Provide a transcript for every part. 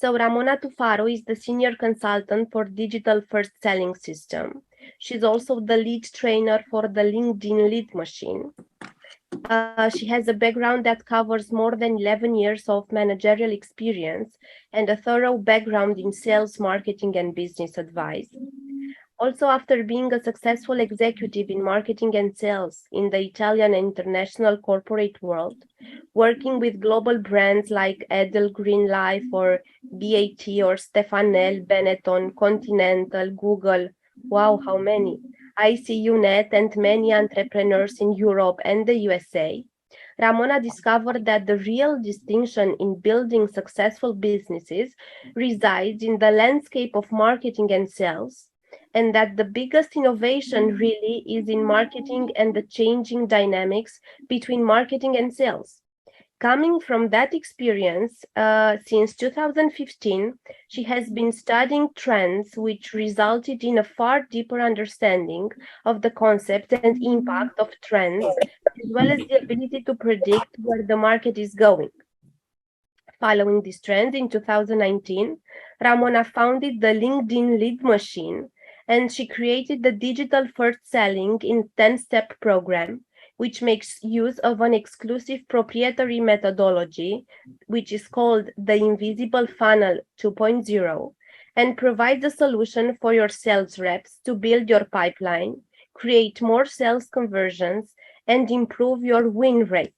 So Ramona Tufaro is the senior consultant for digital first selling system. She's also the lead trainer for the LinkedIn lead machine. She has a background that covers more than 11 years of managerial experience and a thorough background in sales, marketing, and business advice. Also, after being a successful executive in marketing and sales in the Italian and international corporate world, working with global brands like Edel, Green Life, or BAT, or Stefanel, Benetton, Continental, Google, wow, how many, ICUNet, and many entrepreneurs in Europe and the USA, Ramona discovered that the real distinction in building successful businesses resides in the landscape of marketing and sales, and that the biggest innovation really is in marketing and the changing dynamics between marketing and sales. Coming from that experience, since 2015, she has been studying trends, which resulted in a far deeper understanding of the concept and impact of trends, as well as the ability to predict where the market is going. Following this trend, in 2019, Ramona founded the LinkedIn Lead Machine, and she created the Digital First Selling in 10-step program, which makes use of an exclusive proprietary methodology, which is called the Invisible Funnel 2.0, and provides a solution for your sales reps to build your pipeline, create more sales conversions, and improve your win rates.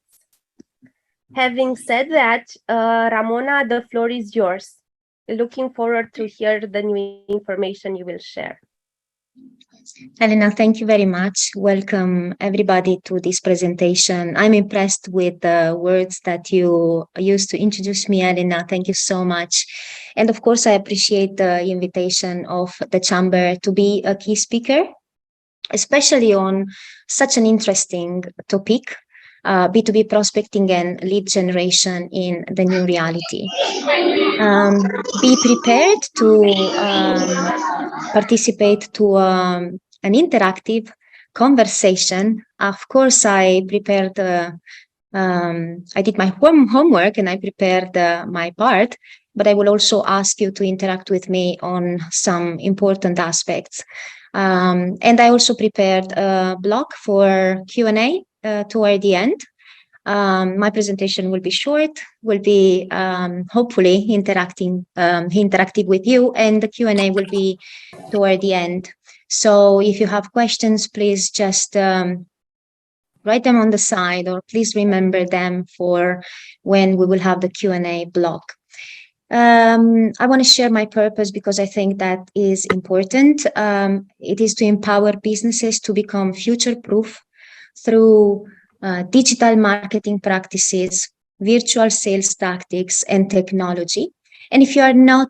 Having said that, Ramona, the floor is yours. Looking forward to hear the new information you will share. Elena, thank you very much. Welcome everybody to this presentation. I'm impressed with the words that you used to introduce me, Elena. Thank you so much. And of course, I appreciate the invitation of the Chamber to be a key speaker, especially on such an interesting topic, B2B prospecting and lead generation in the new reality. Be prepared to participate to an interactive conversation. Of course, I prepared, I did my homework and I prepared my part, but I will also ask you to interact with me on some important aspects. And I also prepared a block for Q&A toward the end. My presentation will be short, will be hopefully interactive with you, and the Q&A will be toward the end. So if you have questions, please just write them on the side, or please remember them for when we will have the Q&A block. I want to share my purpose because I think that is important. It is to empower businesses to become future-proof through digital marketing practices, virtual sales tactics, and technology. And if you are not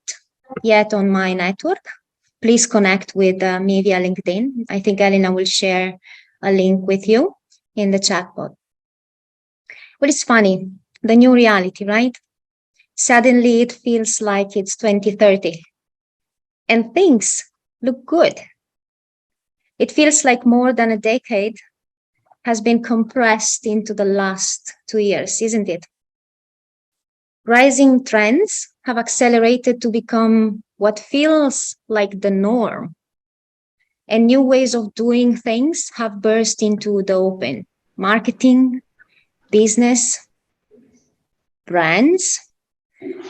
yet on my network, please connect with me via LinkedIn. I think Elena will share a link with you in the chat box. Well, it's funny, the new reality, right? Suddenly it feels like it's 2030 and things look good. It feels like more than a decade has been compressed into the last 2 years, isn't it? Rising trends have accelerated to become what feels like the norm. And new ways of doing things have burst into the open. Marketing, business, brands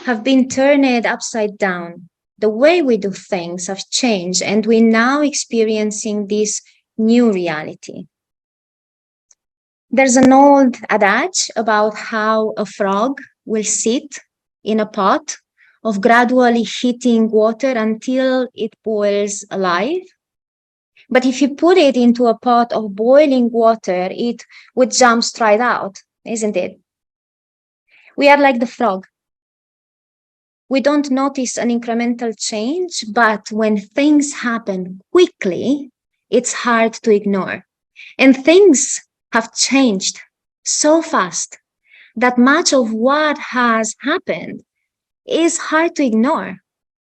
have been turned upside down. The way we do things have changed, and we're now experiencing this new reality. There's an old adage about how a frog will sit in a pot of gradually heating water until it boils alive. But if you put it into a pot of boiling water, it would jump straight out, isn't it? We are like the frog. We don't notice an incremental change, but when things happen quickly, it's hard to ignore. And things have changed so fast that much of what has happened is hard to ignore,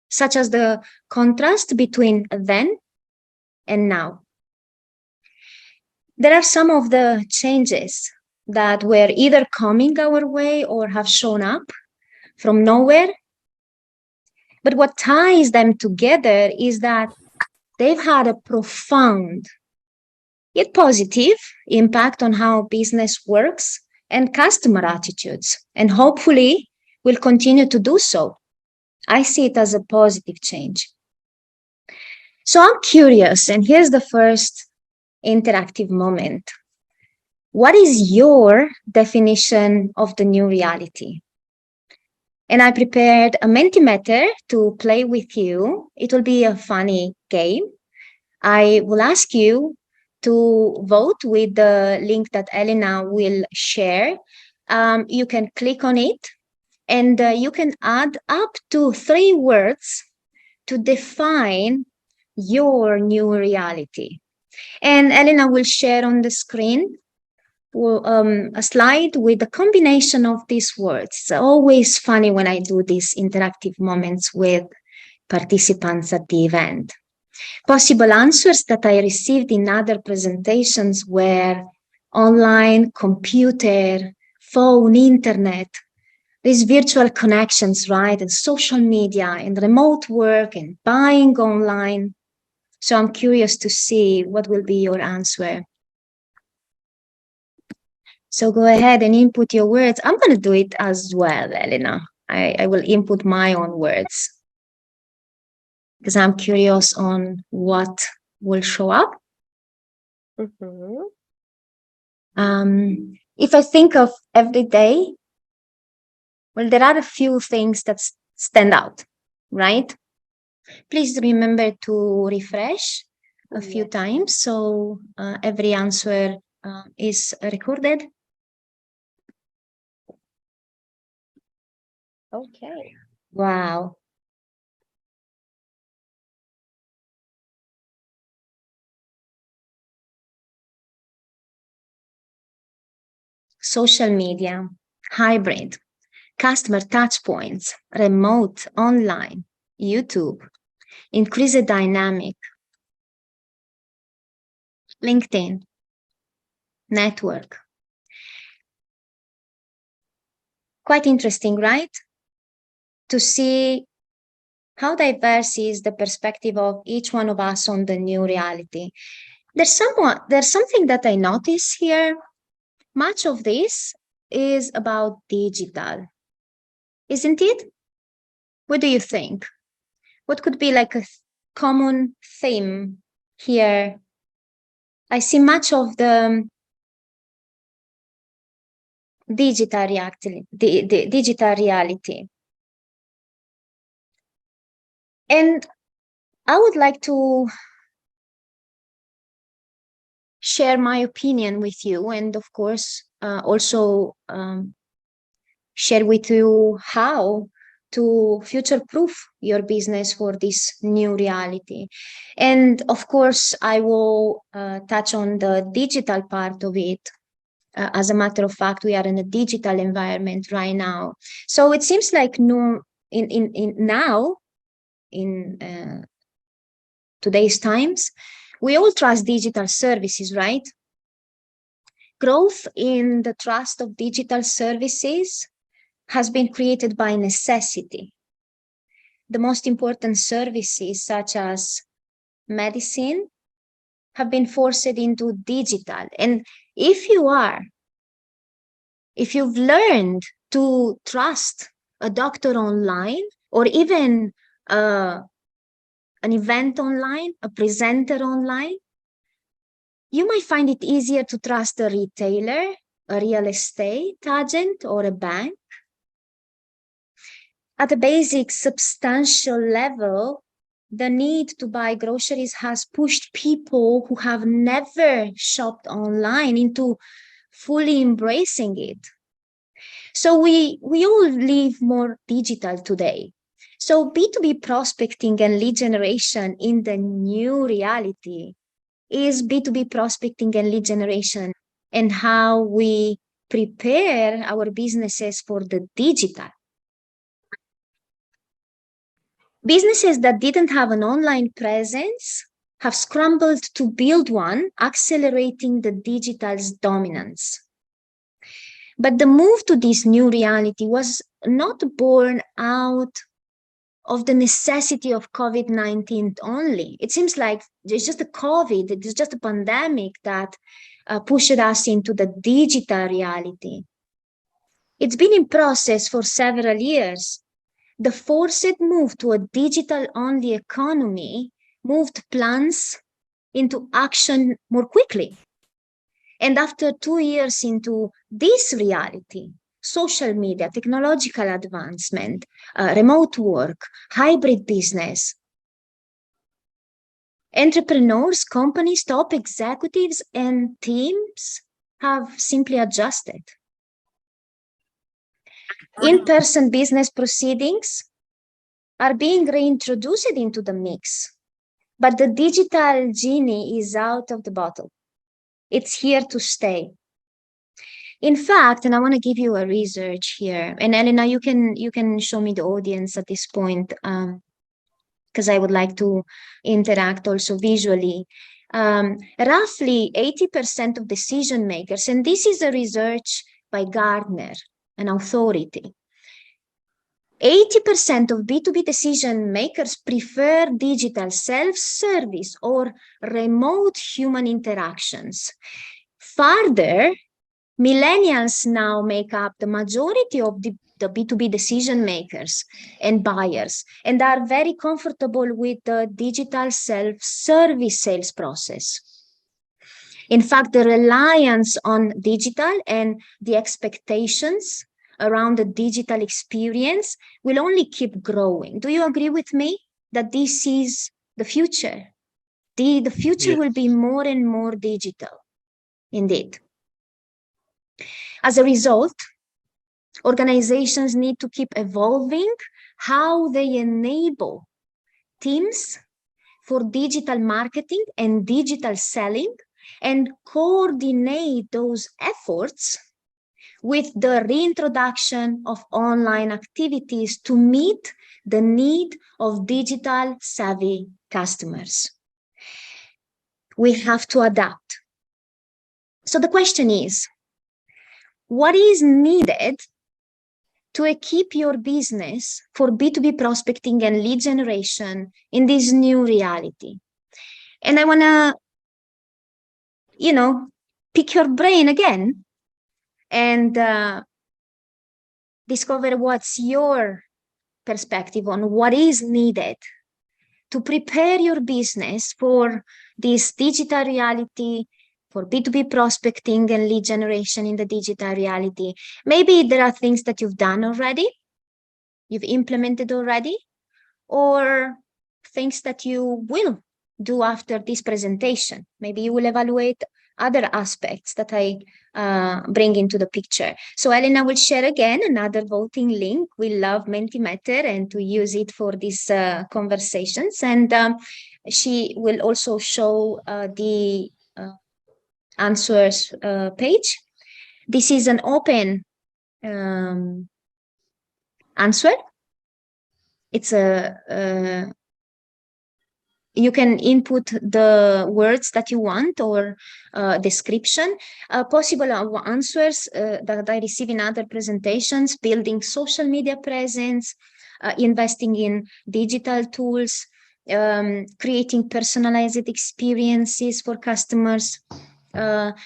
such as the contrast between then and now. There are some of the changes that were either coming our way or have shown up from nowhere. But what ties them together is that they've had a profound yet positive impact on how business works and customer attitudes, and hopefully will continue to do so. I see it as a positive change. So I'm curious, and here's the first interactive moment. What is your definition of the new reality? And I prepared a Mentimeter to play with you. It will be a funny game. I will ask you to vote with the link that Elena will share. You can click on it and you can add up to 3 words to define your new reality. And Elena will share on the screen a slide with a combination of these words. It's always funny when I do these interactive moments with participants at the event. Possible answers that I received in other presentations were online, computer, phone, internet, these virtual connections, right? And social media and remote work and buying online. So I'm curious to see what will be your answer. So go ahead and input your words. I'm going to do it as well, Elena. I will input my own words because I'm curious on what will show up. Mm-hmm. If I think of every day, well, there are a few things that stand out, right? Please remember to refresh a few times so every answer is recorded. Okay. Wow. Social media, hybrid, customer touch points, remote, online, YouTube, increased dynamic, LinkedIn, network. Quite interesting, right? To see how diverse is the perspective of each one of us on the new reality. There's something that I notice here. Much of this is about digital, isn't it? What do you think? What could be like a common theme here? I see much of the digital reality, the digital reality. And I would like to share my opinion with you, and of course, also share with you how to future-proof your business for this new reality. And of course, I will touch on the digital part of it. As a matter of fact, we are in a digital environment right now. So it seems like in today's times, we all trust digital services, right? Growth in the trust of digital services has been created by necessity. The most important services, such as medicine, have been forced into digital. And if you've learned to trust a doctor online, or even an event online, a presenter online, you might find it easier to trust a retailer, a real estate agent, or a bank. At a basic, substantial level, the need to buy groceries has pushed people who have never shopped online into fully embracing it. So we all live more digital today. So B2B prospecting and lead generation in the new reality is B2B prospecting and lead generation, and how we prepare our businesses for the digital. Businesses that didn't have an online presence have scrambled to build one, accelerating the digital's dominance. But the move to this new reality was not born out of the necessity of COVID-19 only. It seems like it's just a COVID, it's just a pandemic that pushed us into the digital reality. It's been in process for several years. The forced move to a digital-only economy moved plans into action more quickly. And after 2 years into this reality, social media, technological advancement, remote work, hybrid business, entrepreneurs, companies, top executives, and teams have simply adjusted. In-person business proceedings are being reintroduced into the mix, but the digital genie is out of the bottle. It's here to stay. In fact, and I want to give you a research here, and Elena, you can show me the audience at this point, because I would like to interact also visually. Roughly 80% of decision makers, and this is a research by Gartner, an authority. 80% of B2B decision makers prefer digital self-service or remote human interactions. Further, millennials now make up the majority of the B2B decision makers and buyers, and are very comfortable with the digital self-service sales process. In fact, the reliance on digital and the expectations around the digital experience will only keep growing. Do you agree with me that this is the future? The future Yes. will be more and more digital, indeed. As a result, organizations need to keep evolving how they enable teams for digital marketing and digital selling and coordinate those efforts with the reintroduction of online activities to meet the need of digital savvy customers. We have to adapt. So the question is, what is needed to equip your business for B2B prospecting and lead generation in this new reality? And I want to, pick your brain again and discover what's your perspective on what is needed to prepare your business for this digital reality, for B2B prospecting and lead generation in the digital reality. Maybe there are things that you've done already, you've implemented already, or things that you will do after this presentation. Maybe you will evaluate other aspects that I bring into the picture. So Elena will share again another voting link. We love Mentimeter and to use it for these conversations. And she will also show the answers page. This is an open answer. It's you can input the words that you want or description. Possible answers that I receive in other presentations: building social media presence, investing in digital tools, creating personalized experiences for customers,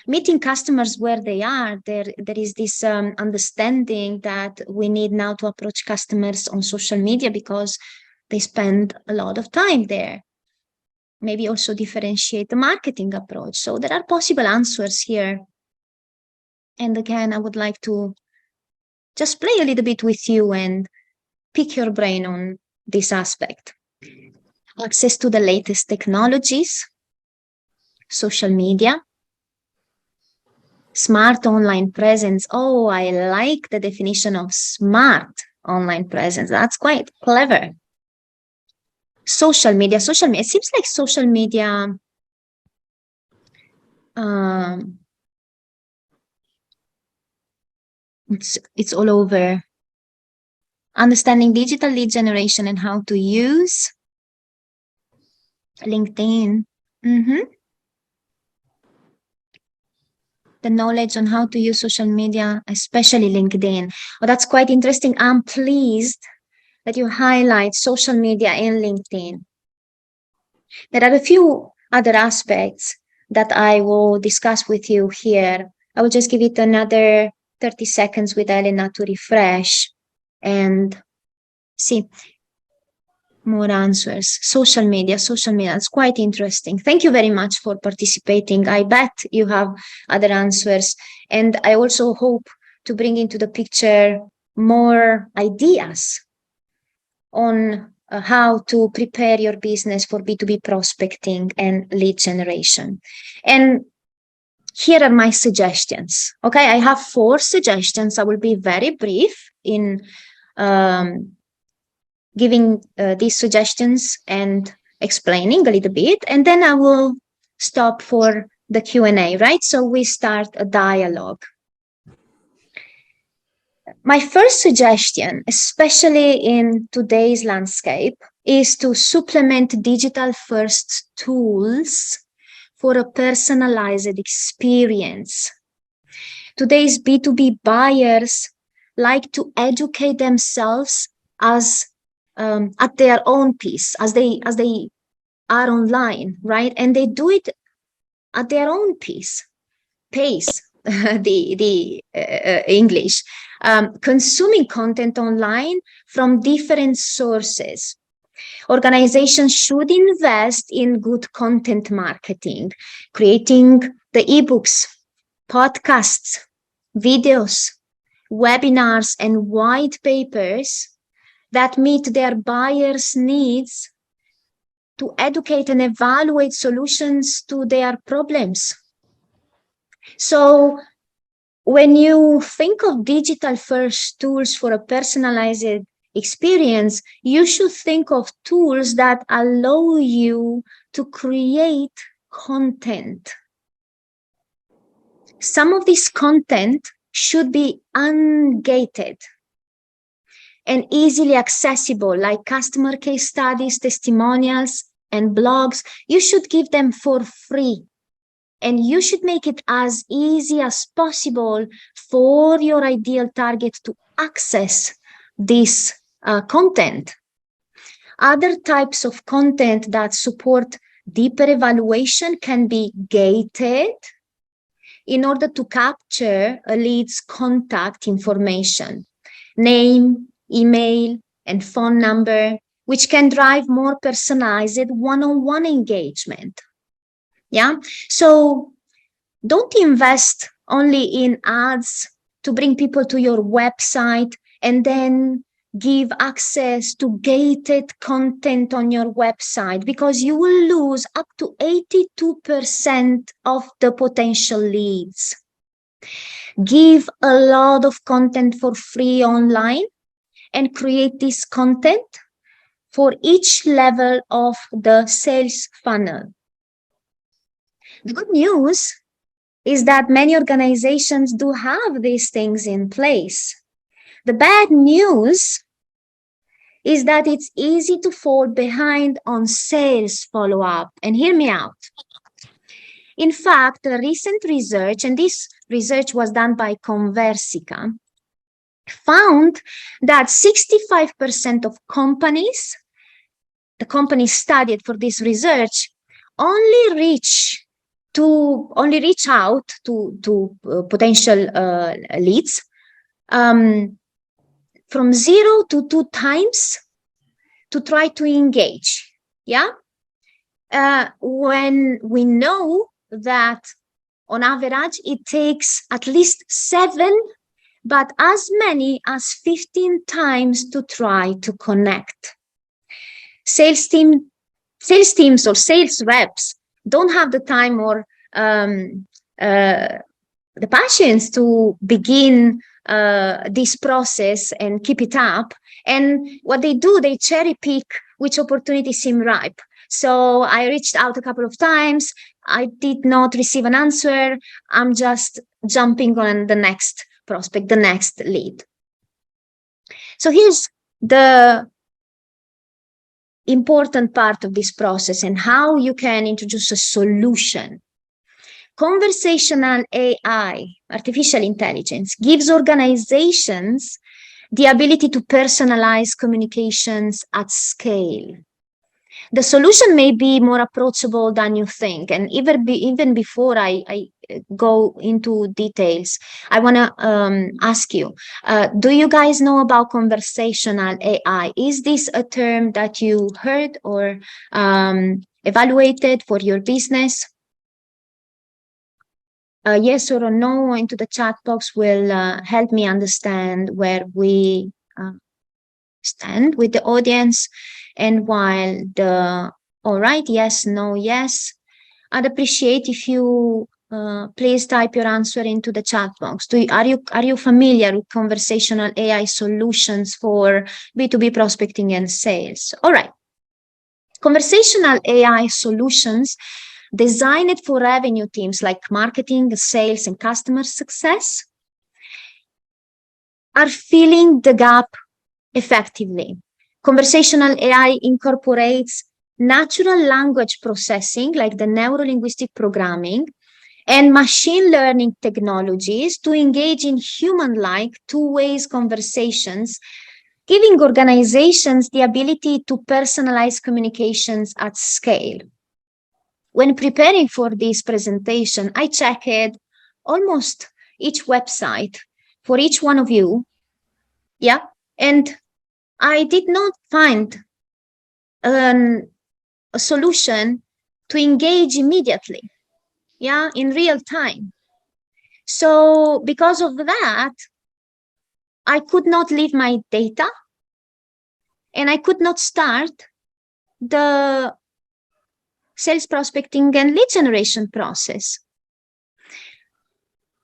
meeting customers where they are. There is this understanding that we need now to approach customers on social media because they spend a lot of time there. Maybe also differentiate the marketing approach. So there are possible answers here. And again, I would like to just play a little bit with you and pick your brain on this aspect. Access to the latest technologies, social media, smart online presence. Oh, I like the definition of smart online presence. That's quite clever. Social media. It seems like social media it's all over. Understanding digital lead generation and how to use LinkedIn. The knowledge on how to use social media, especially LinkedIn. Oh, that's quite interesting. I'm pleased that you highlight social media and LinkedIn. There are a few other aspects that I will discuss with you here. I will just give it another 30 seconds with Elena to refresh and see more answers. Social media, it's quite interesting. Thank you very much for participating. I bet you have other answers. And I also hope to bring into the picture more ideas on how to prepare your business for B2B prospecting and lead generation. And here are my suggestions. Okay, I have 4 suggestions. I will be very brief in giving these suggestions and explaining a little bit, and then I will stop for the Q&A, right? So we start a dialogue. My first suggestion, especially in today's landscape, is to supplement digital first tools for a personalized experience. Today's B2B buyers like to educate themselves as at their own pace, as they are online, right? And they do it at their own pace, the English, consuming content online from different sources. Organizations should invest in good content marketing, creating the ebooks, podcasts, videos, webinars, and white papers that meet their buyers' needs to educate and evaluate solutions to their problems. So when you think of digital first tools for a personalized experience, you should think of tools that allow you to create content. Some of this content should be ungated and easily accessible, like customer case studies, testimonials, and blogs. You should give them for free. And you should make it as easy as possible for your ideal target to access this content. Other types of content that support deeper evaluation can be gated in order to capture a lead's contact information, name, email, and phone number, which can drive more personalized one-on-one engagement. Yeah, so don't invest only in ads to bring people to your website and then give access to gated content on your website, because you will lose up to 82% of the potential leads. Give a lot of content for free online and create this content for each level of the sales funnel. The good news is that many organizations do have these things in place. The bad news is that it's easy to fall behind on sales follow-up. And hear me out. In fact, a recent research, and this research was done by Conversica, found that 65% of companies, the companies studied for this research, only reach out to potential leads from 0 to 2 times to try to engage. Yeah, when we know that on average it takes at least 7, but as many as 15 times to try to connect. Sales teams or sales reps don't have the time or the patience to begin this process and keep it up. And what they do, they cherry pick which opportunities seem ripe. So I reached out a couple of times. I did not receive an answer. I'm just jumping on the next prospect, the next lead. So here's the important part of this process and how you can introduce a solution. Conversational AI, artificial intelligence, gives organizations the ability to personalize communications at scale. The solution may be more approachable than you think. And even before I go into details, I want to ask you, do you guys know about conversational AI? Is this a term that you heard or evaluated for your business? Yes or a no into the chat box will help me understand where we stand with the audience. And while the all right, yes, no, yes, I'd appreciate if you please type your answer into the chat box. Are you familiar with conversational AI solutions for B2B prospecting and sales? All right. Conversational AI solutions designed for revenue teams like marketing, sales, and customer success are filling the gap effectively. Conversational AI incorporates natural language processing, like the neuro-linguistic programming, and machine learning technologies to engage in human-like two-way conversations, giving organizations the ability to personalize communications at scale. When preparing for this presentation, I checked almost each website for each one of you. Yeah. And I did not find a solution to engage immediately. Yeah. In real time. So because of that, I could not leave my data and I could not start the sales prospecting and lead generation process.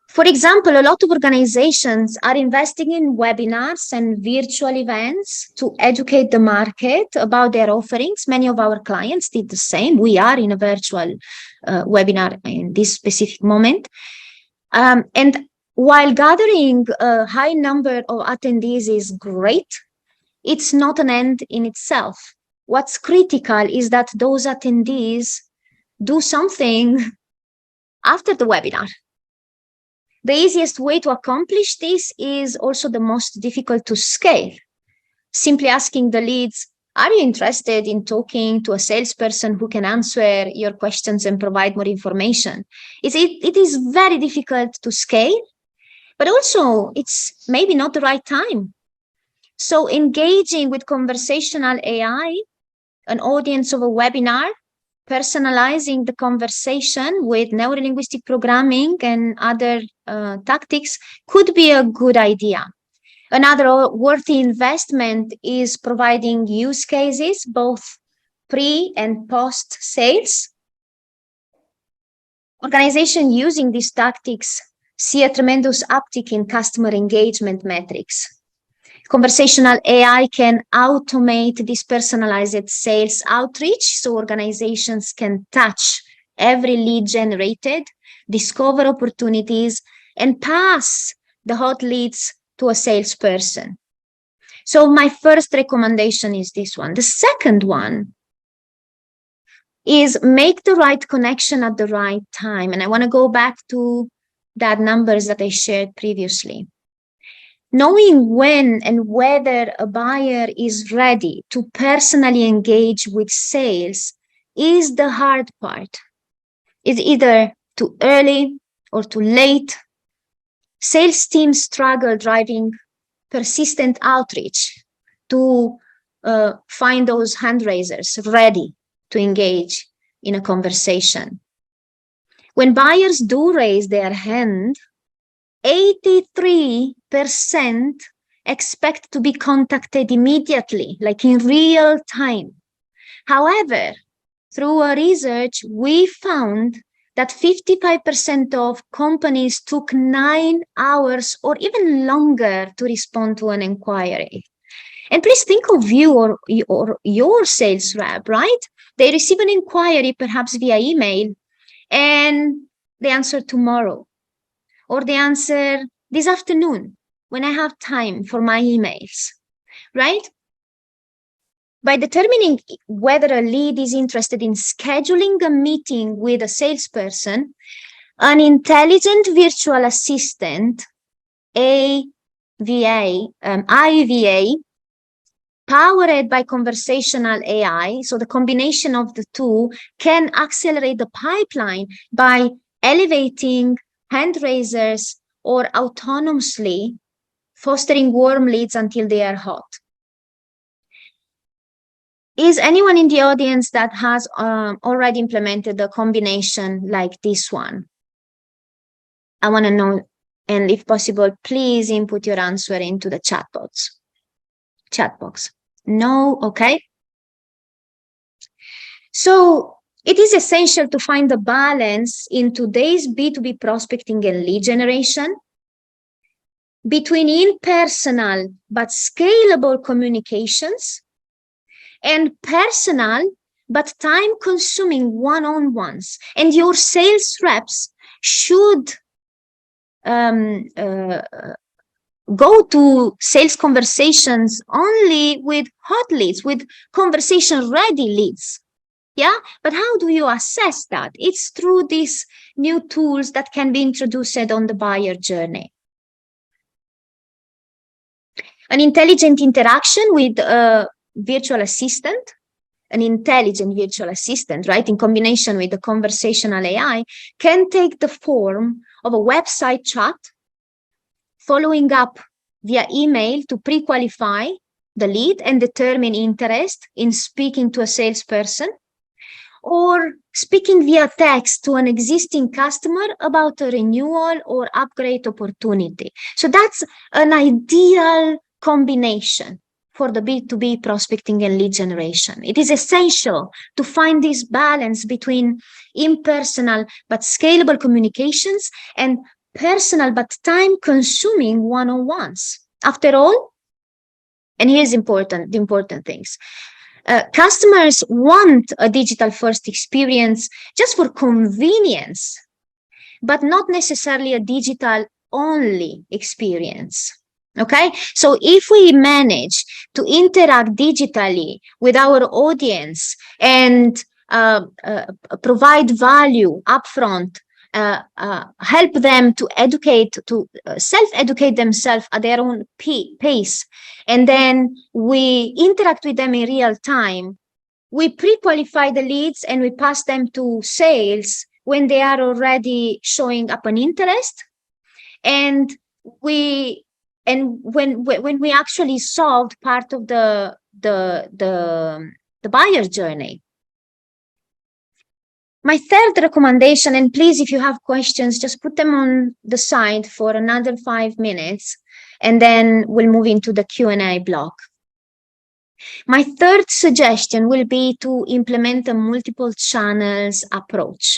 For example, a lot of organizations are investing in webinars and virtual events to educate the market about their offerings. Many of our clients did the same. We are in a virtual webinar in this specific moment. And while gathering a high number of attendees is great, it's not an end in itself. What's critical is that those attendees do something after the webinar. The easiest way to accomplish this is also the most difficult to scale. Simply asking the leads, are you interested in talking to a salesperson who can answer your questions and provide more information? It is very difficult to scale, but also it's maybe not the right time. So engaging with conversational AI, an audience of a webinar, personalizing the conversation with neurolinguistic programming and other tactics could be a good idea. Another worthy investment is providing use cases, both pre and post sales. Organizations using these tactics see a tremendous uptick in customer engagement metrics. Conversational AI can automate this personalized sales outreach so organizations can touch every lead generated, discover opportunities, and pass the hot leads to a salesperson. So my first recommendation is this one. The second one is make the right connection at the right time. And I want to go back to that numbers that I shared previously. Knowing when and whether a buyer is ready to personally engage with sales is the hard part. It's either too early or too late. Sales teams struggle driving persistent outreach to find those hand raisers ready to engage in a conversation. When buyers do raise their hand, 83% expect to be contacted immediately, like in real time. However, through our research, we found that 55% of companies took 9 hours or even longer to respond to an inquiry. And please think of you or your sales rep, right? They receive an inquiry, perhaps via email, and they answer tomorrow. Or they answer this afternoon when I have time for my emails, right? By determining whether a lead is interested in scheduling a meeting with a salesperson, an intelligent virtual assistant, a IVA, powered by conversational AI, so the combination of the two can accelerate the pipeline by elevating hand raisers or autonomously fostering warm leads until they are hot. Is anyone in the audience that has already implemented a combination like this one? I want to know, and if possible, please input your answer into the chat box. No, okay. So it is essential to find a balance in today's B2B prospecting and lead generation between impersonal but scalable communications and personal but time-consuming one-on-ones. And your sales reps should go to sales conversations only with hot leads, with conversation-ready leads. Yeah, but how do you assess that? It's through these new tools that can be introduced on the buyer journey. An intelligent interaction with a virtual assistant, an intelligent virtual assistant, right, in combination with the conversational AI, can take the form of a website chat, following up via email to pre-qualify the lead and determine interest in speaking to a salesperson, or speaking via text to an existing customer about a renewal or upgrade opportunity. So that's an ideal combination for the B2B prospecting and lead generation. It is essential to find this balance between impersonal but scalable communications and personal but time-consuming one-on-ones. After all, and here's the important things, customers want a digital-first experience just for convenience, but not necessarily a digital-only experience. Okay, so if we manage to interact digitally with our audience and provide value upfront, help them to self-educate themselves at their own pace, and then we interact with them in real time, we pre-qualify the leads and we pass them to sales when they are already showing up an interest, and when we actually solved part of the buyer journey. My third recommendation, and please, if you have questions, just put them on the side for another 5 minutes, and then we'll move into the Q&A block. My third suggestion will be to implement a multiple channels approach.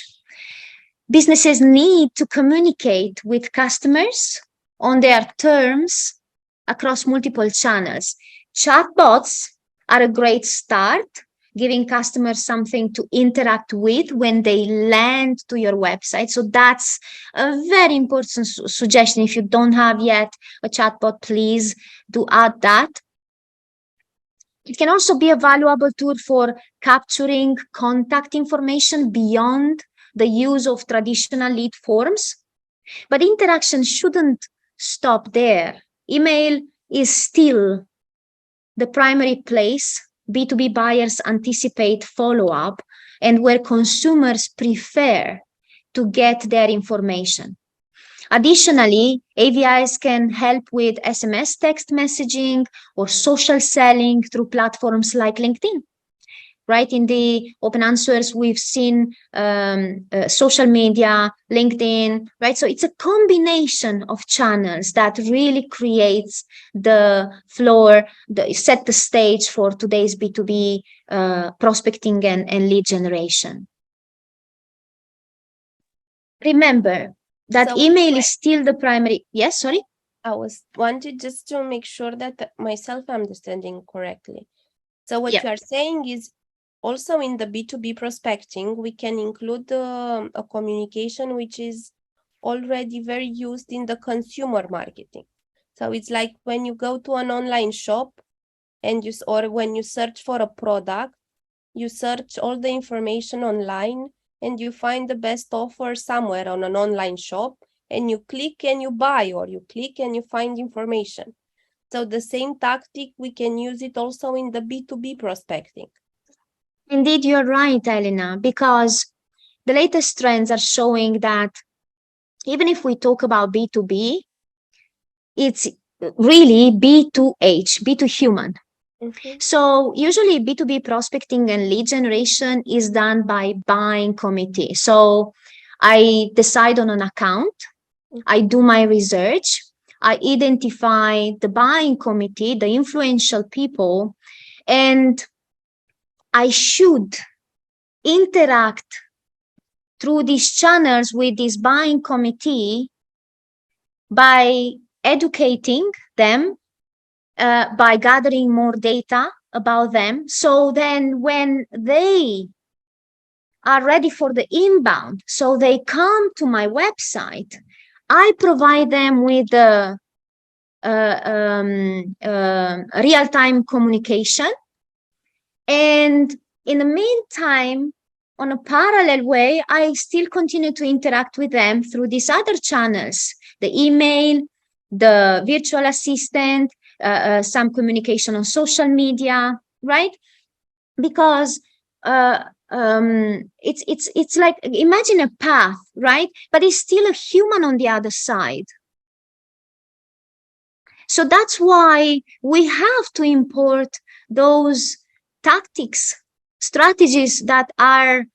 Businesses need to communicate with customers on their terms across multiple channels. Chatbots are a great start, giving customers something to interact with when they land to your website. So that's a very important suggestion. If you don't have yet a chatbot, please do add that. It can also be a valuable tool for capturing contact information beyond the use of traditional lead forms. But interaction shouldn't stop there. Email is still the primary place B2B buyers anticipate follow-up and where consumers prefer to get their information. Additionally, AVIs can help with SMS text messaging or social selling through platforms like LinkedIn. Right, in the open answers, we've seen social media, LinkedIn, right? So it's a combination of channels that really creates the floor, set the stage for today's B2B prospecting and lead generation. Remember that email is still the primary. Yes, sorry? I wanted just to make sure that myself understanding correctly. So what you are saying is, also in the B2B prospecting, we can include a communication which is already very used in the consumer marketing. So it's like when you go to an online shop and or when you search for a product, you search all the information online and you find the best offer somewhere on an online shop, and you click and you buy, or you click and you find information. So the same tactic, we can use it also in the B2B prospecting. Indeed, you're right, Elena, because the latest trends are showing that even if we talk about B2B, it's really B2H, B2 human. So usually B2B prospecting and lead generation is done by buying committee. So I decide on an account, I do my research, I identify the buying committee, the influential people, and I should interact through these channels with this buying committee by educating them, by gathering more data about them. So then when they are ready for the inbound, so they come to my website, I provide them with the real-time communication. And in the meantime, on a parallel way, I still continue to interact with them through these other channels, the email, the virtual assistant, some communication on social media, right? Because it's like, imagine a path, right? But it's still a human on the other side. So that's why we have to import those tactics, strategies that are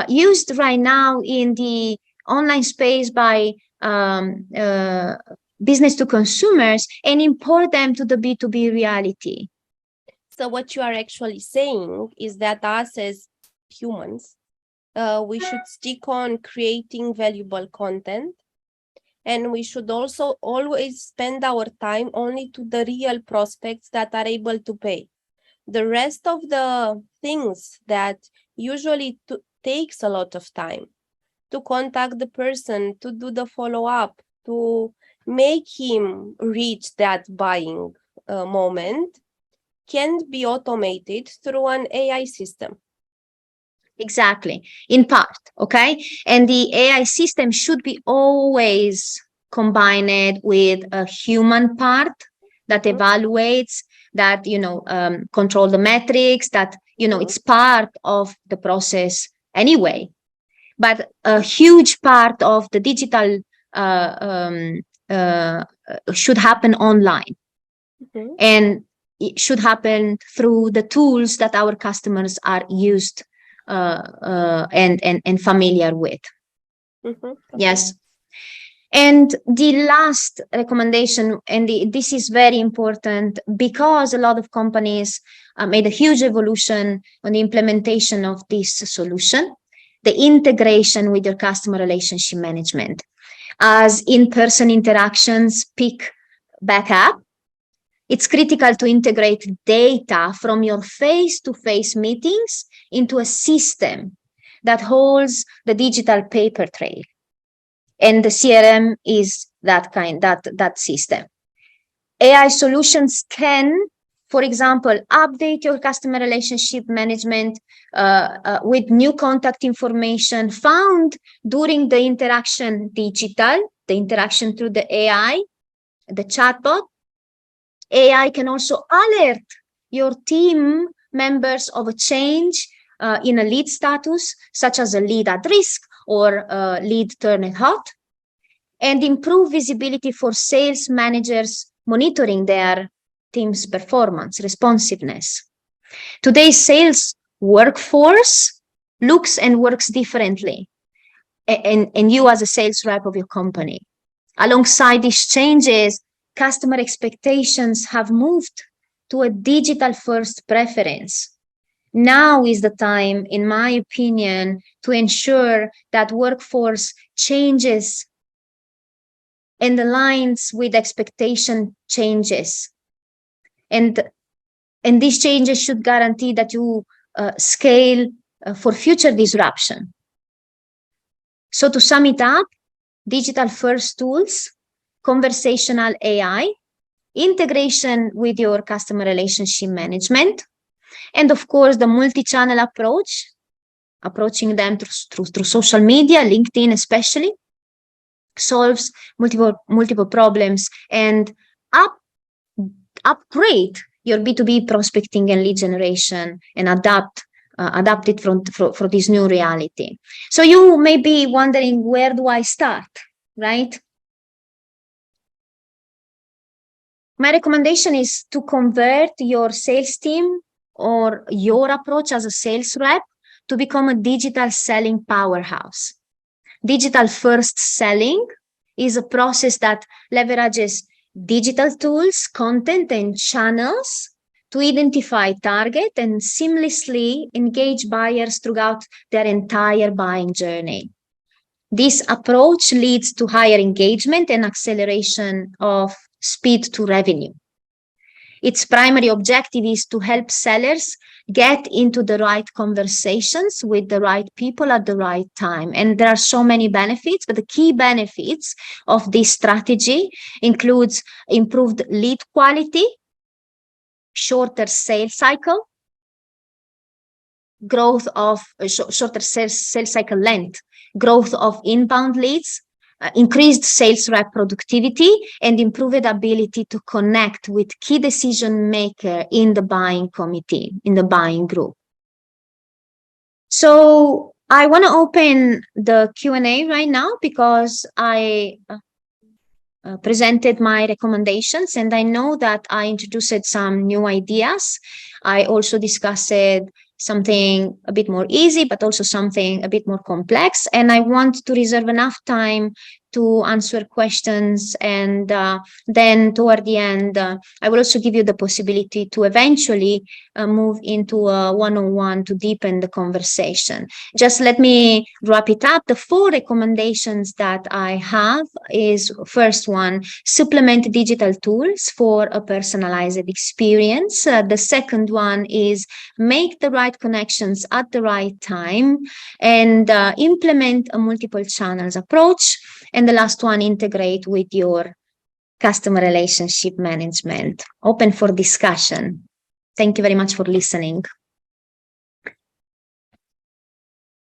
used right now in the online space by business to consumers and import them to the B2B reality. So what you are actually saying is that us as humans, we should stick on creating valuable content, and we should also always spend our time only to the real prospects that are able to pay. The rest of the things that usually takes a lot of time to contact the person, to do the follow-up, to make him reach that buying moment, can be automated through an AI system. Exactly, in part, okay? And the AI system should be always combined with a human part that evaluates, that, control the metrics, that, it's part of the process anyway. But a huge part of the digital should happen online. And it should happen through the tools that our customers are used and familiar with. Yes. And the last recommendation, and this is very important because a lot of companies made a huge evolution on the implementation of this solution, the integration with your customer relationship management. As in-person interactions pick back up, it's critical to integrate data from your face-to-face meetings into a system that holds the digital paper trail. And the CRM is that system. AI solutions can, for example, update your customer relationship management with new contact information found during the interaction digital, the interaction through the AI, the chatbot. AI can also alert your team members of a change in a lead status, such as a lead at risk or a lead turned hot, and improve visibility for sales managers monitoring their team's performance, responsiveness. Today's sales workforce looks and works differently, and you as a sales rep of your company. Alongside these changes, customer expectations have moved to a digital first preference. Now is the time, in my opinion, to ensure that workforce changes and aligns with expectation changes. And these changes should guarantee that you scale for future disruption. So to sum it up, digital first tools, conversational AI, integration with your customer relationship management, and of course the multi-channel approach, approaching them through social media, LinkedIn especially, solves multiple problems, and upgrade your B2B prospecting and lead generation, and adapt it for this new reality. So you may be wondering, where do I start, right? My recommendation is to convert your sales team or your approach as a sales rep to become a digital selling powerhouse. Digital first selling is a process that leverages digital tools, content, and channels to identify target and seamlessly engage buyers throughout their entire buying journey. This approach leads to higher engagement and acceleration of speed to revenue. Its primary objective is to help sellers get into the right conversations with the right people at the right time. And there are so many benefits, but the key benefits of this strategy includes improved lead quality, shorter sales cycle, growth of shorter sales cycle length, growth of inbound leads, increased sales rep productivity, and improved ability to connect with key decision maker in the buying committee, in the buying group. So I want to open the Q&A right now, because I presented my recommendations, and I know that I introduced some new ideas. I also discussed something a bit more easy, but also something a bit more complex. And I want to reserve enough time to answer questions. And then toward the end, I will also give you the possibility to eventually move into a one-on-one to deepen the conversation. Just let me wrap it up. The 4 recommendations that I have is, first one, supplement digital tools for a personalized experience. The second one is make the right connections at the right time, and implement a multiple channels approach. And the last one, integrate with your customer relationship management. Open for discussion. Thank you very much for listening.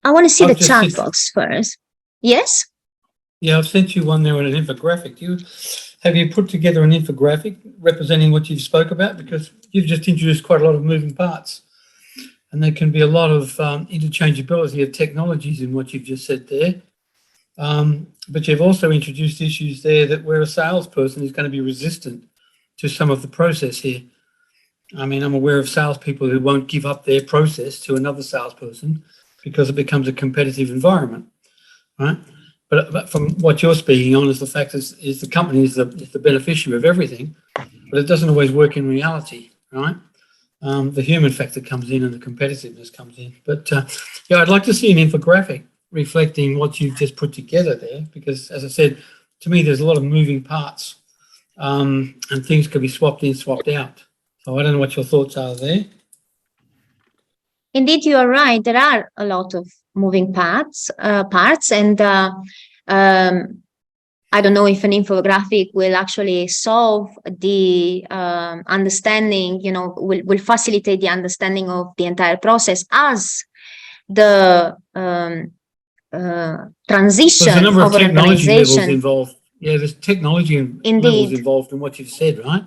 I want to see the chat box first. Yes? Yeah, I've sent you one there with an infographic. Have you put together an infographic representing what you've spoke about? Because you've just introduced quite a lot of moving parts, and there can be a lot of interchangeability of technologies in what you've just said there. But you've also introduced issues there that where a salesperson is going to be resistant to some of the process here. I mean, I'm aware of salespeople who won't give up their process to another salesperson because it becomes a competitive environment, right? But from what you're speaking on is the fact is the company is the beneficiary of everything, but it doesn't always work in reality, right? The human factor comes in and the competitiveness comes in. But yeah, I'd like to see an infographic reflecting what you've just put together there, because as I said, to me, there's a lot of moving parts, and things could be swapped in, swapped out. So I don't know what your thoughts are there. Indeed, you are right. There are a lot of moving parts, and I don't know if an infographic will actually solve the understanding, will facilitate the understanding of the entire process as the transition There's a number of technology levels organization. involved. Yeah, there's technology levels involved in what you've said, right?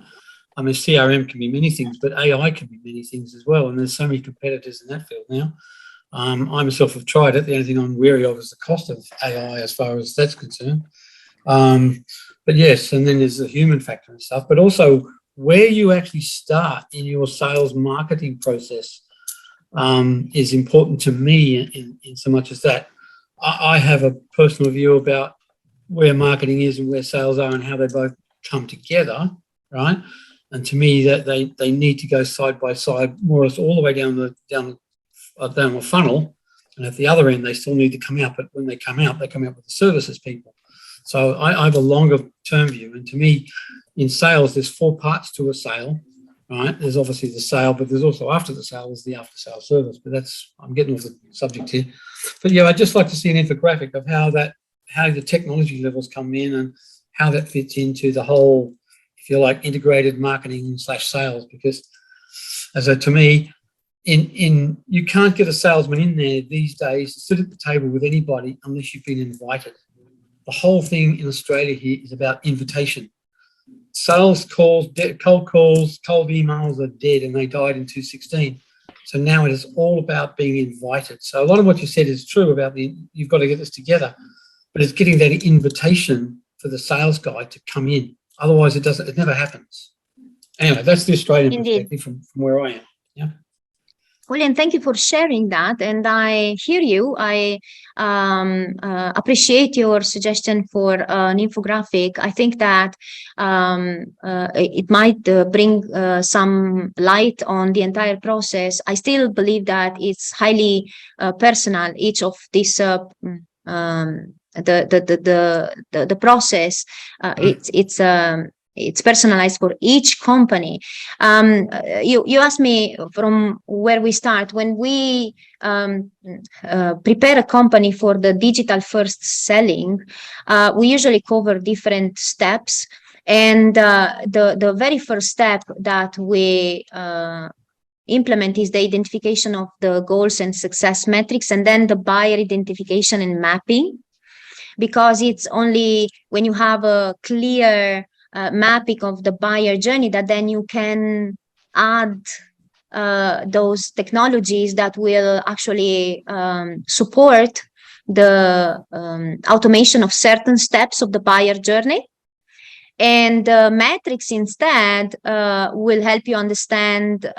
I mean, CRM can be many things, but AI can be many things as well. And there's so many competitors in that field now. I myself have tried it. The only thing I'm wary of is the cost of AI as far as that's concerned. But yes, and then there's the human factor and stuff, but also where you actually start in your sales marketing process is important to me in so much as that. I have a personal view about where marketing is and where sales are and how they both come together, right? And to me, that they need to go side by side, more or less all the way down the funnel. And at the other end, they still need to come out. But when they come out with the services people. So I have a longer term view. And to me, in sales, there's 4 parts to a sale, right? There's obviously the sale, but there's also after the sale, there's the after sale service. But I'm getting off the subject here. But yeah, I'd just like to see an infographic of how the technology levels come in and how that fits into the whole, if you like, integrated marketing / sales. Because to me, you can't get a salesman in there these days to sit at the table with anybody unless you've been invited. the whole thing in Australia here is about invitation. Sales calls, cold calls, cold emails are dead, and they died in 2016. So now it is all about being invited. So a lot of what you said is true about you've got to get this together, but it's getting that invitation for the sales guy to come in. Otherwise, it never happens. Anyway, that's the Australian perspective from where I am. Yeah. William, thank you for sharing that. And I hear you. I appreciate your suggestion for an infographic. I think that it might bring some light on the entire process. I still believe that it's highly personal. Each of these the process, it's personalized for each company. You asked me from where we start. When we prepare a company for the digital first selling, we usually cover different steps. And the very first step that we implement is the identification of the goals and success metrics, and then the buyer identification and mapping. Because it's only when you have a clear mapping of the buyer journey that then you can add those technologies that will actually support the automation of certain steps of the buyer journey. And metrics instead will help you understand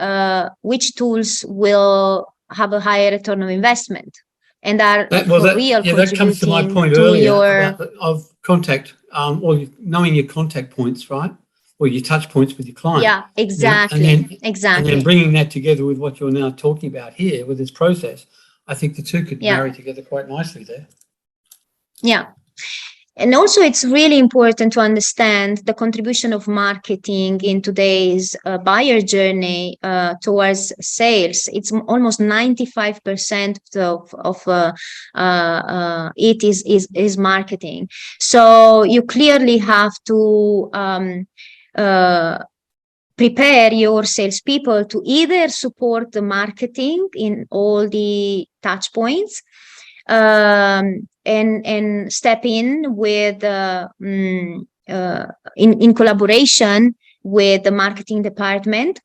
which tools will have a higher return of investment and are real. Yeah, that comes to my point earlier of contact, or knowing your contact points, right? Or your touch points with your client. Yeah, exactly. And then bringing that together with what you're now talking about here with this process, I think the two could marry together quite nicely there. Yeah. And also, it's really important to understand the contribution of marketing in today's buyer journey towards sales. It's almost 95% of it is marketing. So you clearly have to prepare your salespeople to either support the marketing in all the touch points, and step in with in collaboration with the marketing department.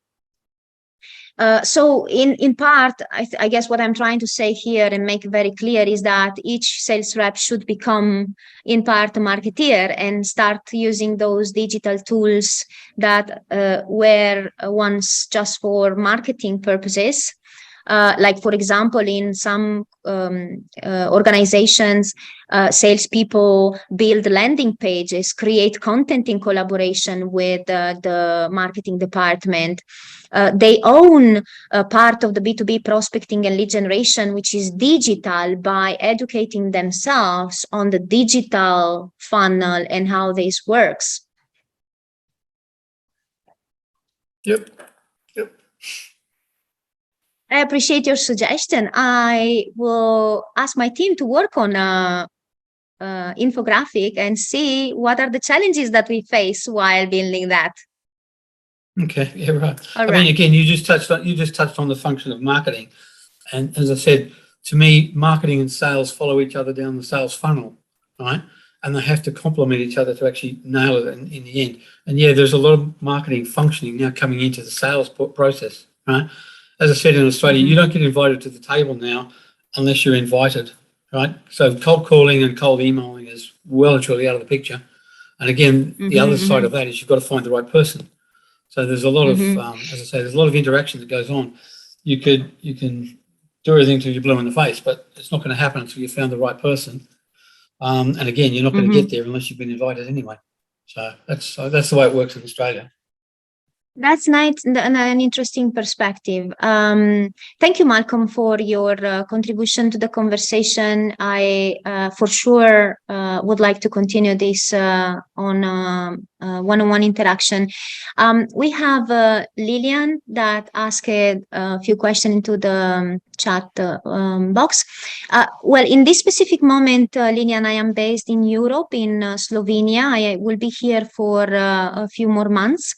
So in part, I guess what I'm trying to say here and make very clear is that each sales rep should become in part a marketeer and start using those digital tools that were once just for marketing purposes. Like, for example, in some organizations, salespeople build landing pages, create content in collaboration with the marketing department. They own part of the B2B prospecting and lead generation, which is digital, by educating themselves on the digital funnel and how this works. Yep. I appreciate your suggestion. I will ask my team to work on a infographic and see what are the challenges that we face while building that. Okay, yeah, right. All I mean, again, you just touched on the function of marketing, and as I said, to me, marketing and sales follow each other down the sales funnel, right? And they have to complement each other to actually nail it in the end. And yeah, there's a lot of marketing functioning now coming into the sales process, right? As I said, in Australia, you don't get invited to the table now unless you're invited, right? So cold calling and cold emailing is well and truly out of the picture. And again, the other side of that is you've got to find the right person. So there's a lot of, as I say, there's a lot of interaction that goes on. You can do everything till you're blue in the face, but it's not going to happen until you found the right person. And again, you're not going to get there unless you've been invited anyway. So that's the way it works in Australia. That's nice, an interesting perspective. Thank you, Malcolm, for your contribution to the conversation. I for sure would like to continue this on one-on-one interaction. We have Lillian that asked a few questions into the chat box. Well, in this specific moment, Lilian, I am based in Europe, in Slovenia. I will be here for a few more months.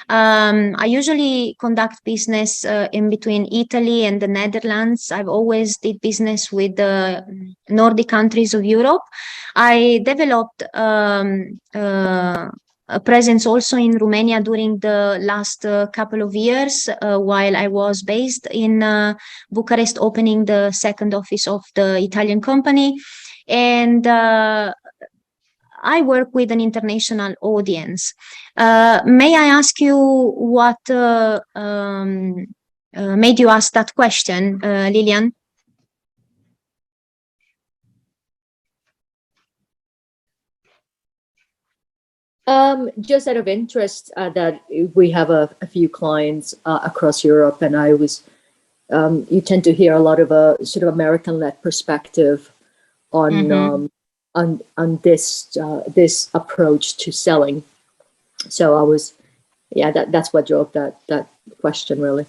I usually conduct business in between Italy and the Netherlands. I've always did business with the Nordic countries of Europe. I developed a presence also in Romania during the last couple of years while I was based in Bucharest, opening the second office of the Italian company. And I work with an international audience. May I ask you what made you ask that question, Lilian? Just out of interest, that we have a few clients across Europe, and I was, you tend to hear a lot of a sort of American-led perspective on on this approach to selling. So I was, yeah, that's what drove that question, really.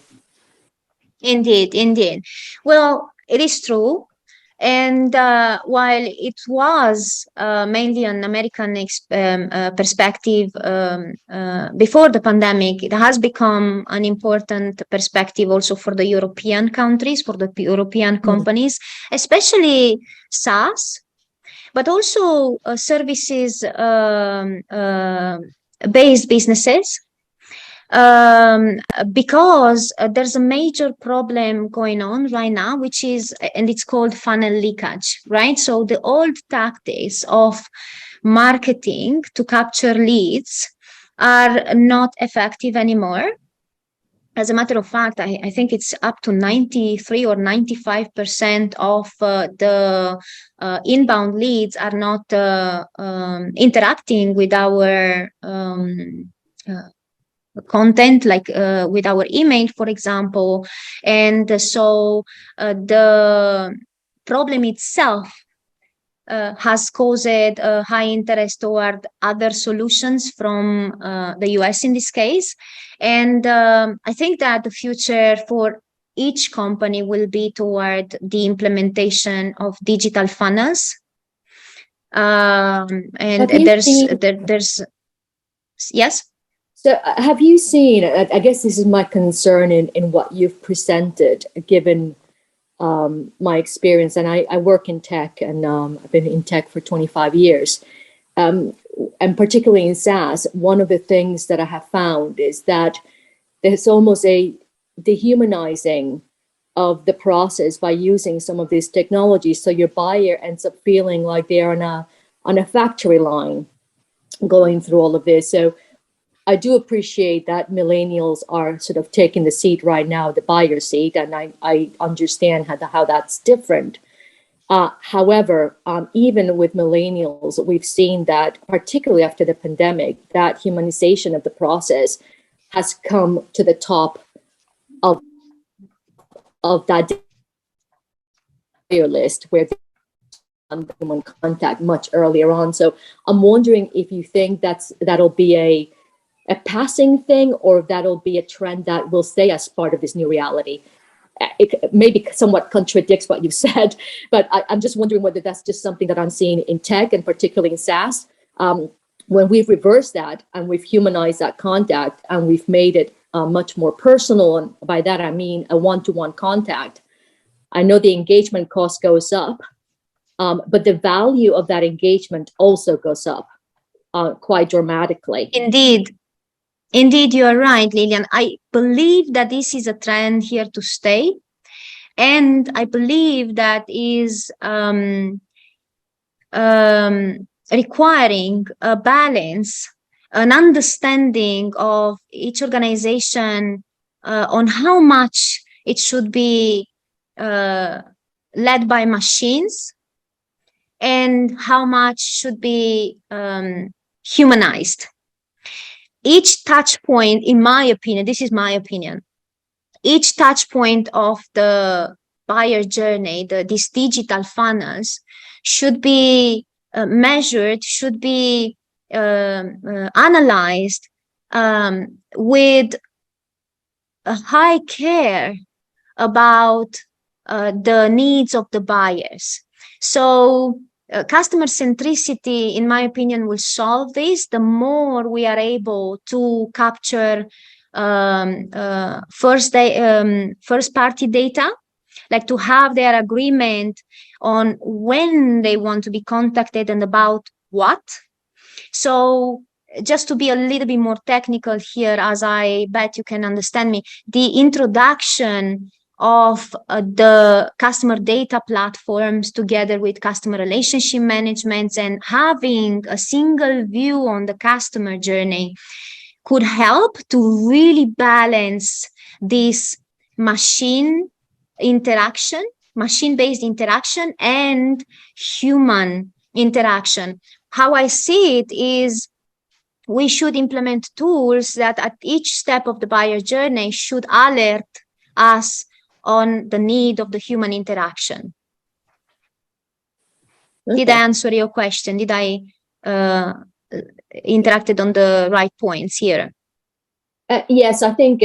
Indeed. Well, it is true. And while it was mainly an American perspective before the pandemic, it has become an important perspective also for the European countries, for the European companies, especially SaaS, but also services based businesses. Because there's a major problem going on right now, which is, and it's called funnel leakage, right? So the old tactics of marketing to capture leads are not effective anymore. As a matter of fact, I think it's up to 93 or 95% of the inbound leads are not interacting with our content, like with our email, for example. And so the problem itself has caused a high interest toward other solutions from the US in this case. And I think that the future for each company will be toward the implementation of digital funnels. And there's yes. So have you seen, I guess this is my concern in what you've presented, given my experience, and I work in tech, and I've been in tech for 25 years. And particularly in SaaS, one of the things that I have found is that there's almost a dehumanizing of the process by using some of these technologies. So your buyer ends up feeling like they're on a factory line going through all of this. So I do appreciate that millennials are sort of taking the seat right now, the buyer seat, and I understand how that's different. However, even with millennials, we've seen that, particularly after the pandemic, that humanization of the process has come to the top of that list, where human contact much earlier on. So I'm wondering if you think that'll be a passing thing, or if that'll be a trend that will stay as part of this new reality. It maybe somewhat contradicts what you've said, but I'm just wondering whether that's just something that I'm seeing in tech, and particularly in SaaS, when we've reversed that and we've humanized that contact and we've made it much more personal. And by that, I mean a one-to-one contact. I know the engagement cost goes up, but the value of that engagement also goes up quite dramatically. Indeed, you are right, Lilian. I believe that this is a trend here to stay. And I believe that is requiring a balance, an understanding of each organization on how much it should be led by machines and how much should be humanized. Each touch point, in my opinion, this is my opinion, each touch point of the buyer journey, these digital funnels, should be measured, should be analyzed with a high care about the needs of the buyers. So customer centricity, in my opinion, will solve this. The more we are able to capture first party data, like to have their agreement on when they want to be contacted and about what. So just to be a little bit more technical here, as I bet you can understand me, the introduction of the customer data platforms together with customer relationship management and having a single view on the customer journey could help to really balance this machine-based interaction and human interaction. How I see it is we should implement tools that at each step of the buyer journey should alert us on the need of the human interaction. Okay. Did I answer your question? Did I interacted on the right points here? Yes, I think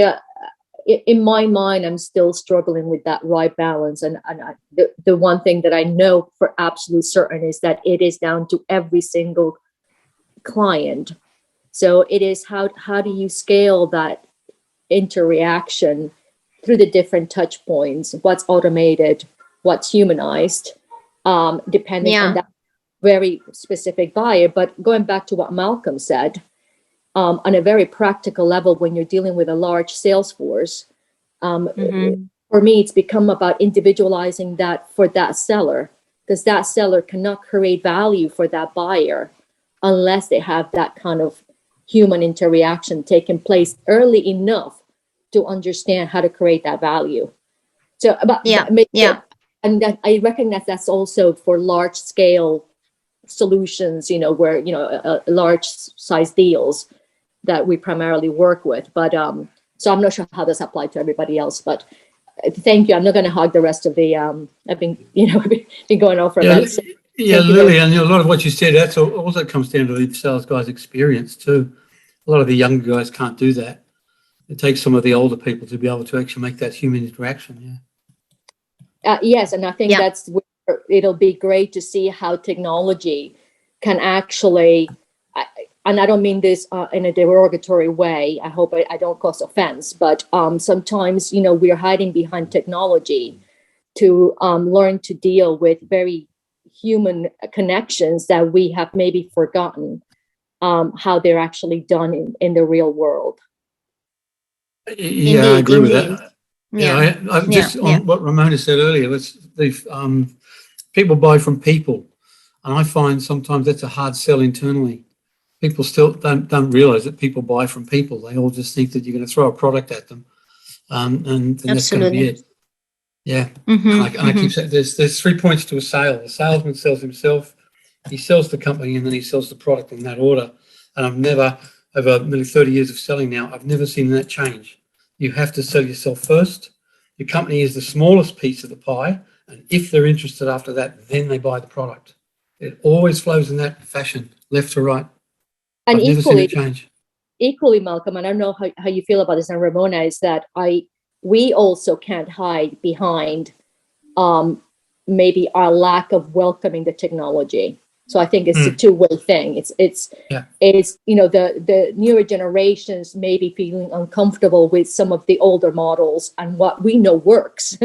in my mind, I'm still struggling with that right balance. And the one thing that I know for absolute certain is that it is down to every single client. So it is how do you scale that interaction through the different touch points, what's automated, what's humanized, depending on that very specific buyer. But going back to what Malcolm said, on a very practical level, when you're dealing with a large sales force, for me, it's become about individualizing that for that seller, because that seller cannot create value for that buyer unless they have that kind of human interaction taking place early enough to understand how to create that value. So, and that I recognize that's also for large scale solutions, where, large size deals that we primarily work with. But so I'm not sure how this applies to everybody else, but thank you. I'm not going to hog the rest of the, I've been going on for about. Lily, and a lot of what you said, that's also comes down to the sales guy's experience too. A lot of the younger guys can't do that. It takes some of the older people to be able to actually make that human interaction. Yes, and I think that's where it'll be great to see how technology can actually, and I don't mean this in a derogatory way. I hope I don't cause offense, but sometimes, we are hiding behind technology to learn to deal with very human connections that we have maybe forgotten how they're actually done in the real world. Yeah, I agree with that. On what Ramona said earlier, people buy from people, and I find sometimes that's a hard sell internally. People still don't realize that people buy from people. They all just think that you're going to throw a product at them, and that's going to be it. Yeah, and I keep saying there's 3 points to a sale. The salesman sells himself, he sells the company, and then he sells the product in that order. And I've never, over nearly 30 years of selling now, I've never seen that change. You have to sell yourself first. Your company is the smallest piece of the pie, and if they're interested after that, then they buy the product. It always flows in that fashion, left to right. And I've never seen it change. Equally, Malcolm, and I don't know how you feel about this, and Ramona, is that we also can't hide behind maybe our lack of welcoming the technology. So I think it's a two-way thing. It's the newer generations may be feeling uncomfortable with some of the older models and what we know works.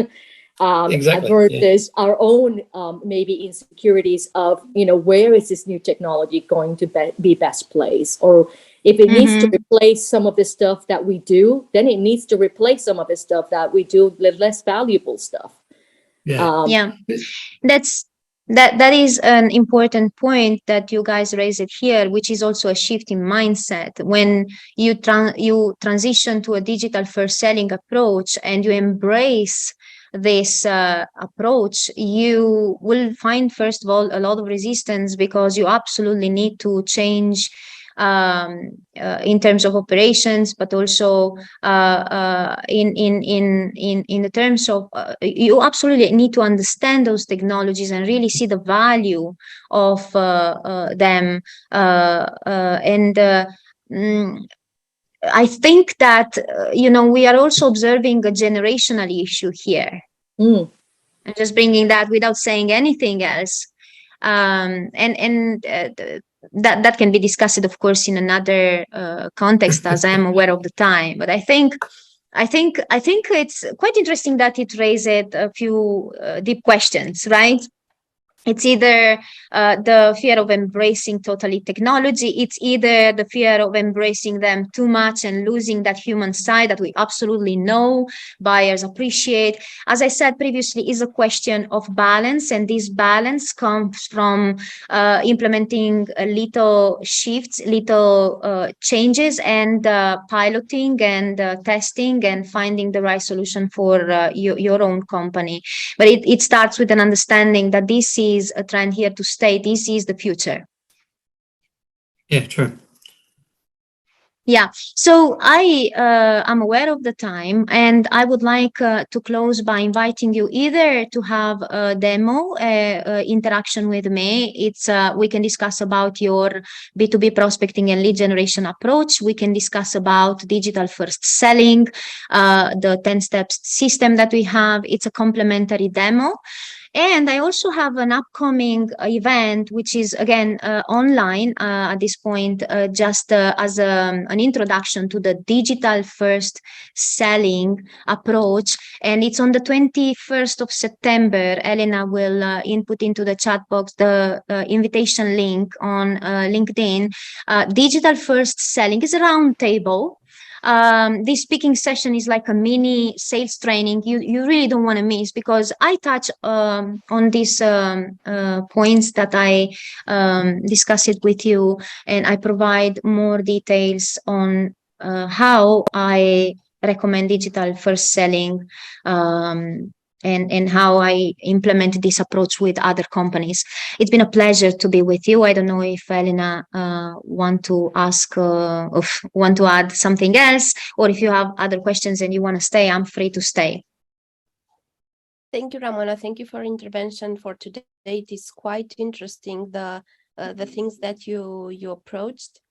Versus our own maybe insecurities of, where is this new technology going to be best placed? Or if it needs to replace some of the stuff that we do, then it needs to replace some of the stuff that we do, less valuable stuff. That is an important point that you guys raised it here, which is also a shift in mindset. When you transition to a digital first selling approach and you embrace this approach, you will find, first of all, a lot of resistance, because you absolutely need to change in terms of operations, but also in the terms of you absolutely need to understand those technologies and really see the value of them. I think that we are also observing a generational issue here. I'm just bringing that without saying anything else. That can be discussed, of course, in another context, as I am aware of the time. But I think it's quite interesting that it raised a few deep questions, right? It's either the fear of embracing totally technology. It's either the fear of embracing them too much and losing that human side that we absolutely know buyers appreciate. As I said previously, is a question of balance, and this balance comes from implementing little shifts, little changes, and piloting and testing and finding the right solution for your own company. But it starts with an understanding that this is a trend here to stay. This is the future. Yeah, true. Yeah, so I am aware of the time, and I would like to close by inviting you either to have a demo interaction with me. It's we can discuss about your B2B prospecting and lead generation approach. We can discuss about digital first selling, the 10 steps system that we have. It's a complimentary demo. And I also have an upcoming event, which is again online at this point, just as an introduction to the digital first selling approach. And it's on the 21st of September. Elena will input into the chat box the invitation link on LinkedIn. Digital first selling is a round table. This speaking session is like a mini sales training you really don't want to miss, because I touch on these points that I discuss it with you, and I provide more details on how I recommend digital first selling, and how I implement this approach with other companies. It's been a pleasure to be with you. I don't know if Elena want to add something else, or if you have other questions and you want to stay, I'm free to stay. Thank you, Ramona. Thank you for intervention for today. It is quite interesting, the things that you approached.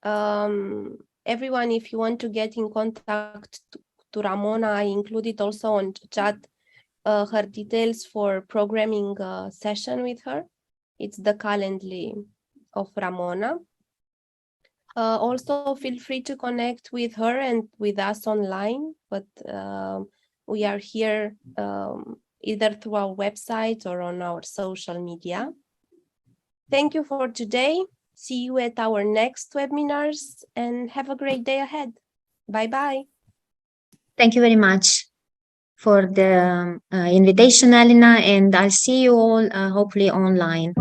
Everyone, if you want to get in contact to Ramona, I included also on chat her details for programming session with her. It's the Calendly of Ramona. Also, feel free to connect with her and with us online, but we are here either through our website or on our social media. Thank you for today. See you at our next webinars, and have a great day ahead. Bye-bye. Thank you very much for the invitation, Elena, and I'll see you all hopefully online.